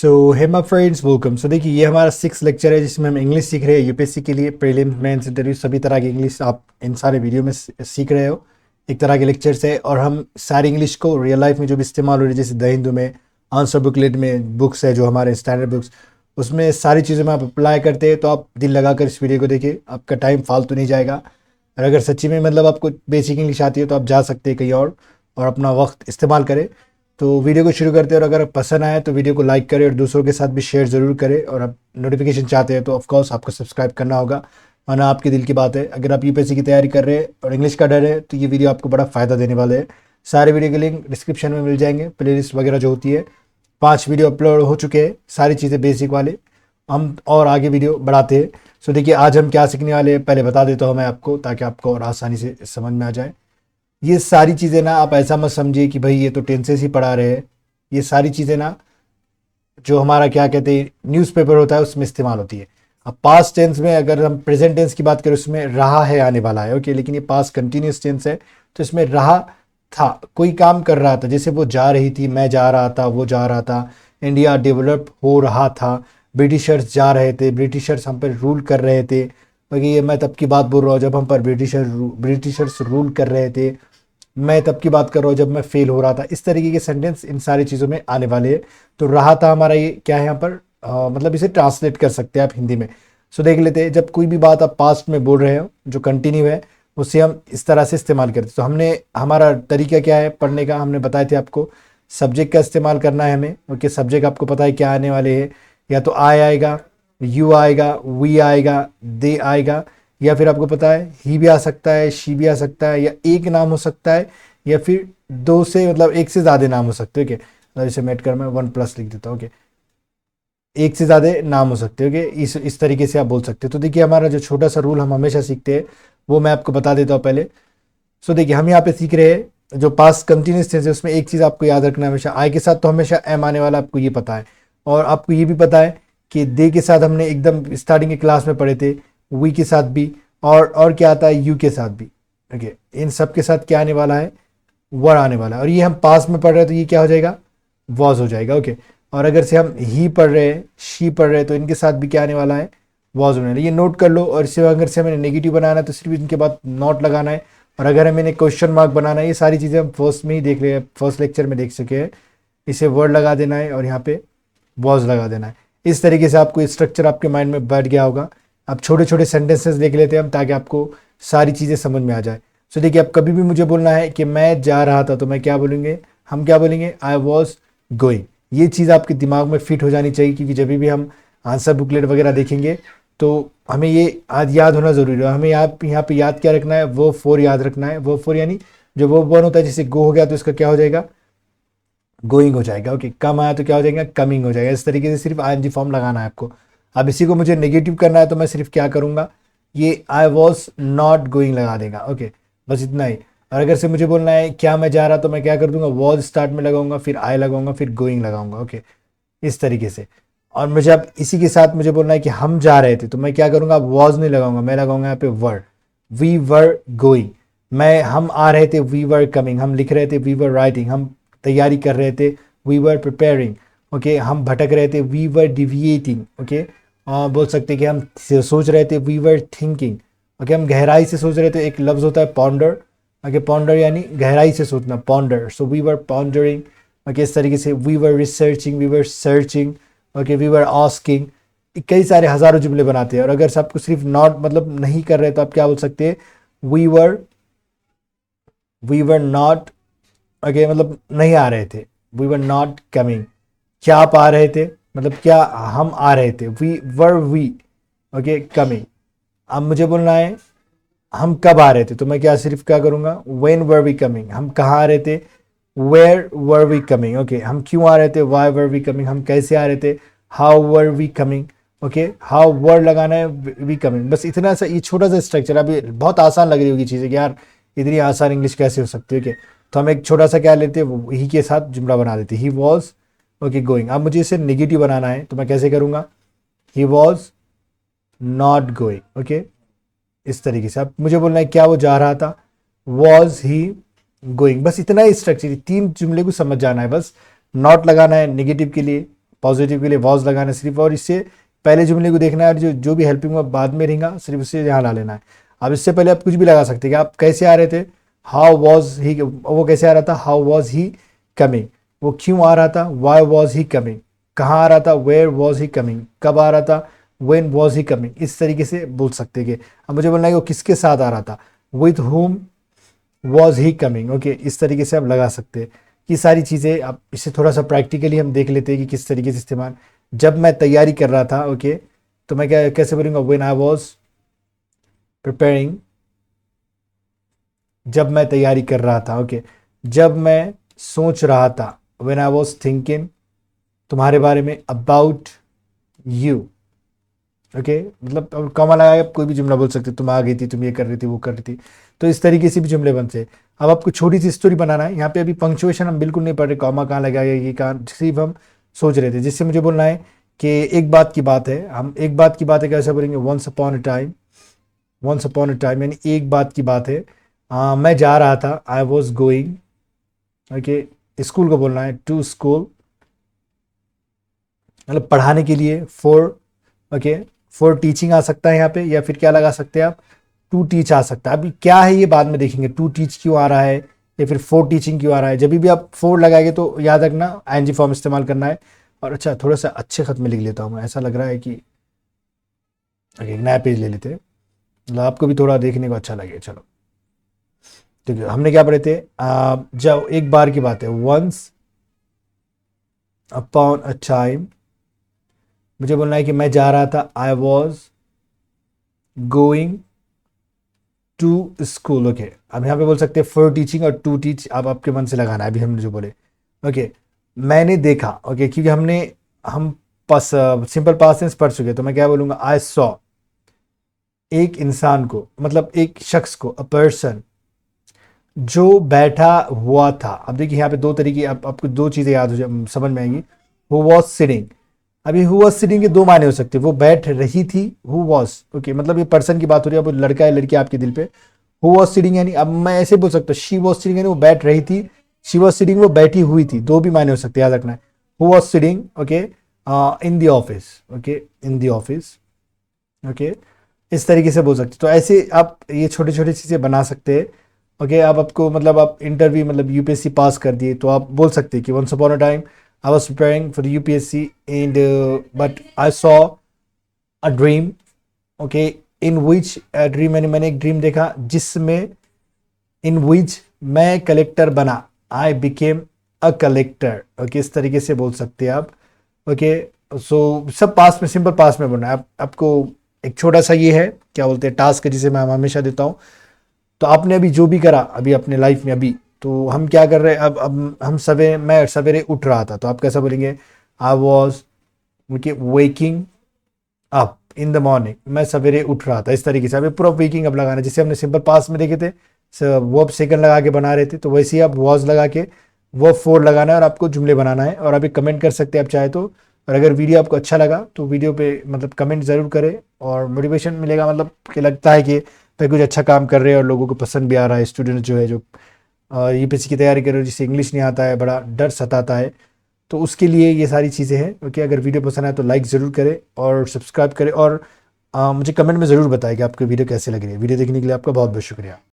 Hema friends welcome. देखिए ये हमारा 6 लेक्चर है जिसमें हम इंग्लिश सीख रहे हैं यूपीएससी के लिए। प्रीलिम्स मेंस इंटरव्यू सभी तरह की इंग्लिश आप इन सारे वीडियो में सीख रहे हो। एक तरह के लेक्चर्स है और हम सारी इंग्लिश को रियल लाइफ में जो भी इस्तेमाल हो रही है, जैसे द हिंदू में, आंसर बुकलेट में, बुक्स है जो हमारे स्टैंडर्ड बुक्स, उसमें सारी चीज़ों में आप अप्लाई करते हैं। तो आप दिल लगाकर इस वीडियो को देखिए, आपका टाइम फालतू नहीं जाएगा। और अगर सच्ची में मतलब आपको बेसिक इंग्लिश आती है तो आप जा सकते हैं कहीं और अपना वक्त इस्तेमाल करें। तो वीडियो को शुरू करते हैं और अगर पसंद आए तो वीडियो को लाइक करें और दूसरों के साथ भी शेयर ज़रूर करें। और आप नोटिफिकेशन चाहते हैं तो ऑफकोर्स आपको सब्सक्राइब करना होगा, वरना आपके दिल की बात है। अगर आप यूपीएससी की तैयारी कर रहे हैं और इंग्लिश का डर है तो ये वीडियो आपको बड़ा फ़ायदा देने वाले हैं। सारे वीडियो के लिंक डिस्क्रिप्शन में मिल जाएंगे। प्लेलिस्ट वगैरह जो होती है, 5 वीडियो अपलोड हो चुके हैं, सारी चीज़ें बेसिक वाले। हम और आगे वीडियो बढ़ाते हैं। देखिए आज हम क्या सीखने वाले हैं पहले बता देता हूँ मैं आपको, ताकि आपको और आसानी से समझ में आ जाए। ये सारी चीज़ें ना आप ऐसा मत समझिए कि भाई ये तो टेंसेस ही पढ़ा रहे हैं। ये सारी चीज़ें ना जो हमारा क्या कहते हैं न्यूज़पेपर होता है उसमें इस्तेमाल होती है। अब पास्ट टेंस में अगर हम प्रेजेंट टेंस की बात करें उसमें रहा है आने वाला है, ओके। लेकिन ये पास्ट कंटिन्यूस टेंस है तो इसमें रहा था, कोई काम कर रहा था, जैसे वो जा रही थी, मैं जा रहा था, वो जा रहा था, इंडिया डेवलप हो रहा था, ब्रिटिशर्स जा रहे थे, ब्रिटिशर्स हम पर रूल कर रहे थे। बाकी ये मैं तब की बात बोल रहा हूँ जब हम पर ब्रिटिशर्स रूल कर रहे थे। मैं तब की बात कर रहा हूँ जब मैं फेल हो रहा था। इस तरीके के सेंटेंस इन सारी चीज़ों में आने वाले हैं। तो रहा था हमारा ये क्या है यहाँ पर, मतलब इसे ट्रांसलेट कर सकते हैं आप हिंदी में। देख लेते हैं, जब कोई भी बात आप पास्ट में बोल रहे हो जो कंटिन्यू है उसे हम इस तरह से इस्तेमाल करते हैं। तो हमने हमारा तरीका क्या है पढ़ने का, हमने बताए थे आपको सब्जेक्ट का इस्तेमाल करना है हमें। ओके, सब्जेक्ट आपको पता है क्या आने वाले हैं, या तो आई आएगा, यू आएगा, वी आएगा, दे आएगा, या फिर आपको पता है ही भी आ सकता है, शी भी आ सकता है, या एक नाम हो सकता है, या फिर दो से मतलब एक से ज़्यादा नाम हो सकते हैं। ओके, मतलब इसे मेट कर मैं 1+ लिख देता हूँ। ओके, एक से ज़्यादा नाम हो सकते हैं। ओके, इस तरीके से आप बोल सकते हैं। तो देखिए हमारा जो छोटा सा रूल हम हमेशा सीखते हैं वो मैं आपको बता देता हूँ पहले। देखिए हम यहाँ पे सीख रहे हैं जो पास्ट कंटिन्यूस टेंस है उसमें एक चीज़ आपको याद रखना है, हमेशा आई के साथ तो हमेशा एम आने वाला, आपको ये पता है। और आपको ये भी पता है कि दे के साथ हमने एकदम स्टार्टिंग के क्लास में पढ़े थे, वी के साथ भी, और क्या आता है, यू के साथ भी। ओके, इन सब के साथ क्या आने वाला है, वर आने वाला है। और ये हम पास्ट में पढ़ रहे हैं तो ये क्या हो जाएगा, वॉज हो जाएगा। ओके, और अगर से हम ही पढ़ रहे हैं, शी पढ़ रहे हैं, तो इनके साथ भी क्या आने वाला है, वॉज होने वाला है। ये नोट कर लो। और इसे अगर से हमें नेगेटिव बनाना है तो सिर्फ इनके बाद नॉट लगाना है। और अगर हमें इन्हें क्वेश्चन मार्क बनाना है, ये सारी चीज़ें हम फर्स्ट में ही देख रहे हैं, फर्स्ट लेक्चर में देख सके हैं। इसे वर्ड लगा देना है और यहाँ पे वॉज लगा देना है। इस तरीके से आपको स्ट्रक्चर आपके माइंड में बैठ गया होगा। अब छोटे छोटे सेंटेंसेस देख लेते हैं हम, ताकि आपको सारी चीज़ें समझ में आ जाए। देखिए अब कभी भी मुझे बोलना है कि मैं जा रहा था तो मैं क्या बोलेंगे, हम क्या बोलेंगे, आई वॉज गोइंग। ये चीज़ आपके दिमाग में फिट हो जानी चाहिए, क्योंकि जब भी हम आंसर बुकलेट वगैरह देखेंगे तो हमें ये आज याद होना ज़रूरी है। हमें यहाँ पे याद क्या रखना है, वो 4 याद रखना है। वो 4 यानी जो वो 1 होता है, जैसे गो हो गया तो इसका क्या हो जाएगा, गोइंग हो जाएगा। ओके, कम आया तो क्या हो जाएगा, कमिंग हो जाएगा। इस तरीके से सिर्फ आईएनजी फॉर्म लगाना है आपको। अब इसी को मुझे नेगेटिव करना है तो मैं सिर्फ क्या करूँगा, ये आई वॉज नॉट गोइंग लगा देगा। ओके, बस इतना ही। और अगर से मुझे बोलना है क्या मैं जा रहा, तो मैं क्या कर दूंगा, वॉज स्टार्ट में लगाऊंगा, फिर आई लगाऊंगा, फिर गोइंग लगाऊंगा। ओके, इस तरीके से। और मुझे अब इसी के साथ मुझे बोलना है कि हम जा रहे थे, तो मैं क्या करूंगा, वॉज नहीं लगाऊंगा, मैं लगाऊंगा यहाँ पे वर, वी वर गोइंग। हम आ रहे थे, वी वर कमिंग। हम लिख रहे थे, वी वर राइटिंग। हम तैयारी कर रहे थे, वी वर प्रिपेयरिंग। ओके, हम भटक रहे थे, वी वर डिविएटिंग। ओके, और बोल सकते कि हम सोच रहे थे, वी वर थिंकिंग। ओके, हम गहराई से सोच रहे थे, एक लफ्ज़ होता है पॉन्डर। ओके, पॉन्डर यानी गहराई से सोचना, ponder. So we were pondering. Okay, इस तरीके से we were researching, we were searching. Okay, we were asking. कई सारे हज़ारों जुमले बनाते हैं। और अगर सबको सिर्फ नॉट मतलब नहीं कर रहे तो आप क्या बोल सकते हैं, वी वर नॉट, ओके, मतलब नहीं आ रहे थे, वी वर नॉट कमिंग। क्या आप आ रहे थे, मतलब क्या हम आ रहे थे, वी ओके कमिंग। अब मुझे बोलना है हम कब आ रहे थे, तो मैं क्या सिर्फ क्या करूंगा, व्हेन वर वी कमिंग। हम कहाँ आ रहे थे, where were we coming. Okay, हम क्यों आ रहे थे, वाई वर वी कमिंग। हम कैसे आ रहे थे, how were we coming. Okay, how were लगाना है, वी कमिंग। बस इतना सा, ये छोटा सा स्ट्रक्चर। अभी बहुत आसान लग रही होगी चीज़ें कि यार इतनी आसान इंग्लिश कैसे हो सकती है। ओके, तो हम एक छोटा सा क्या लेते हैं, ही के साथ जुमला बना देते, ही वॉज ओके गोइंग। अब मुझे इसे नेगेटिव बनाना है तो मैं कैसे करूँगा, he was not going. Okay, इस तरीके से। अब मुझे बोलना है क्या वो जा रहा था, वॉज ही गोइंग। बस इतना ही स्ट्रक्चर, 3 जुमले को समझ जाना है। बस नॉट लगाना है नेगेटिव के लिए, पॉजिटिव के लिए वॉज लगाना है सिर्फ, और इससे पहले जुमले को देखना है, और जो भी हेल्पिंग वर्ब बाद में रहेगा सिर्फ उससे यहाँ ला लेना है। अब इससे पहले आप कुछ भी लगा सकते हैं कि आप कैसे आ रहे थे, हाउ वॉज ही, वो कैसे आ रहा था, हाउ वॉज ही कमिंग, वो क्यों आ रहा था, वाई वॉज ही कमिंग, कहाँ आ रहा था, वेयर वॉज ही कमिंग, कब आ रहा था, व्हेन वॉज ही कमिंग। इस तरीके से बोल सकते हैं। अब मुझे बोलना है कि वो किसके साथ आ रहा था, with whom was he coming. Okay, इस तरीके से आप लगा सकते हैं। ये सारी चीज़ें आप इसे थोड़ा सा प्रैक्टिकली हम देख लेते हैं कि किस तरीके से इस्तेमाल। जब मैं तैयारी कर रहा था, ओके, तो मैं क्या कैसे बोलूँगा, व्हेन आई वॉज प्रिपेयरिंग, जब मैं तैयारी कर रहा था। ओके, जब मैं सोच रहा था, व्हेन आई वॉज थिंकिंग, तुम्हारे बारे में, अबाउट यू। ओके, मतलब कॉमा लगा के आप कोई भी जुमला बोल सकते हो, तुम आ गई थी, तुम ये कर रही थी, वो कर रही थी। तो इस तरीके से भी जुमले बनते हैं। अब आपको छोटी सी स्टोरी बनाना है। यहाँ पे अभी पंक्चुएशन हम बिल्कुल नहीं पढ़ रहे, कॉमा कहाँ लगाया, ये कहाँ, सिर्फ हम सोच रहे थे। जिससे मुझे बोलना है कि एक बात की बात है, हम एक बात की बात है कैसे बोलेंगे, once upon a time, once upon a time यानी एक बात की बात है। मैं जा रहा था, I was going. Okay, school को बोलना है टू स्कूल, मतलब पढ़ाने के लिए, फॉर। ओके, फॉर टीचिंग आ सकता है यहाँ पे, या फिर क्या लगा सकते हैं आप, टू टीच आ सकता है। अभी क्या है ये बाद में देखेंगे, टू टीच क्यों आ रहा है या फिर फॉर टीचिंग क्यों आ रहा है। जब भी आप फॉर लगाएंगे तो याद रखना आईएनजी फॉर्म इस्तेमाल करना है। और अच्छा, थोड़ा सा अच्छे खत में लिख लेता हूँ मैं, ऐसा लग रहा है कि ओके, नया पेज ले लेते हैं, मतलब आपको भी थोड़ा देखने को अच्छा लगे। चलो ठीक है, हमने क्या पढ़े थे, जब एक बार की बात है, वंस अपॉन अ टाइम, मुझे बोलना है कि मैं जा रहा था, I was going to school. Okay, अब यहाँ पे बोल सकते हैं फॉर टीचिंग और टू टीच, अब आपके मन से लगाना है अभी हमने जो बोले। ओके, मैंने देखा। ओके, क्योंकि हम पास सिंपल पास्ट टेंस पढ़ चुके, तो मैं क्या बोलूँगा, आई सॉ, एक इंसान को, मतलब एक शख्स को, अ पर्सन, जो बैठा हुआ था। अब देखिए यहाँ पे दो तरीके, आपको दो चीज़ें याद हो जाए, समझ में आएंगी। हु वॉज सिटिंग, अभी हु वॉज सिटिंग के दो मायने हो सकते हैं, वो बैठ रही थी, हु वॉज। ओके, मतलब ये पर्सन की बात हो रही है, अब वो लड़का है लड़की आपके दिल पे। हु वॉज सिटिंग यानी, अब मैं ऐसे बोल सकता हूँ, शी वॉज सिटिंग यानी वो बैठ रही थी, शी वॉज सिटिंग वो बैठी हुई थी, दो भी मायने हो सकते हैं, याद रखना है। Who was sitting, okay, in the office. Okay, in the office. Okay, इस तरीके से बोल सकते, तो ऐसे आप ये छोटे छोटे चीज़ें बना सकते हैं। ओके, अब आपको मतलब आप इंटरव्यू, मतलब यूपीएससी पास कर दिए, तो आप बोल सकते हैं कि once upon a time I was preparing for UPSC and but I saw a dream. Okay, in which dream, मैंने एक ड्रीम देखा जिसमें, इन विच मैं कलेक्टर बना, I became a collector. Okay, इस तरीके से बोल सकते हैं आप। ओके, सो सब पास में, सिंपल पास में बोलना है। आपको एक छोटा सा ये है, क्या बोलते हैं, टास्क है, जिसे मैं हमेशा देता हूँ। तो आपने अभी जो भी करा अभी अपने लाइफ में, अभी तो हम क्या कर रहे हैं, अब हम सवेरे, मैं सवेरे उठ रहा था, तो आप कैसा बोलेंगे, I was waking up in the morning, मैं सवेरे उठ रहा था। इस तरीके से अभी पूरा वेकिंग अप लगाना है, जैसे हमने सिंपल पास में देखे थे, वो अब सेकंड लगा के बना रहे थे, तो वैसे ही आप वॉज लगा के वो फोर लगाना है और आपको जुमले बनाना है। और अभी कमेंट कर सकते हैं आप चाहे तो। और अगर वीडियो आपको अच्छा लगा तो वीडियो पे मतलब कमेंट ज़रूर करें, और मोटिवेशन मिलेगा, मतलब कि लगता है कि भाई कुछ अच्छा काम कर रहे हैं और लोगों को पसंद भी आ रहा है। स्टूडेंट जो है, जो यूपीएससी की तैयारी कर रहे हो, जिसे इंग्लिश नहीं आता है, बड़ा डर सताता है, तो उसके लिए ये सारी चीज़ें हैं। ओके, अगर वीडियो पसंद आए तो लाइक ज़रूर करें और सब्सक्राइब करें, और मुझे कमेंट में ज़रूर बताएं कि आपको वीडियो कैसे लग रही है। वीडियो देखने के लिए आपका बहुत बहुत शुक्रिया।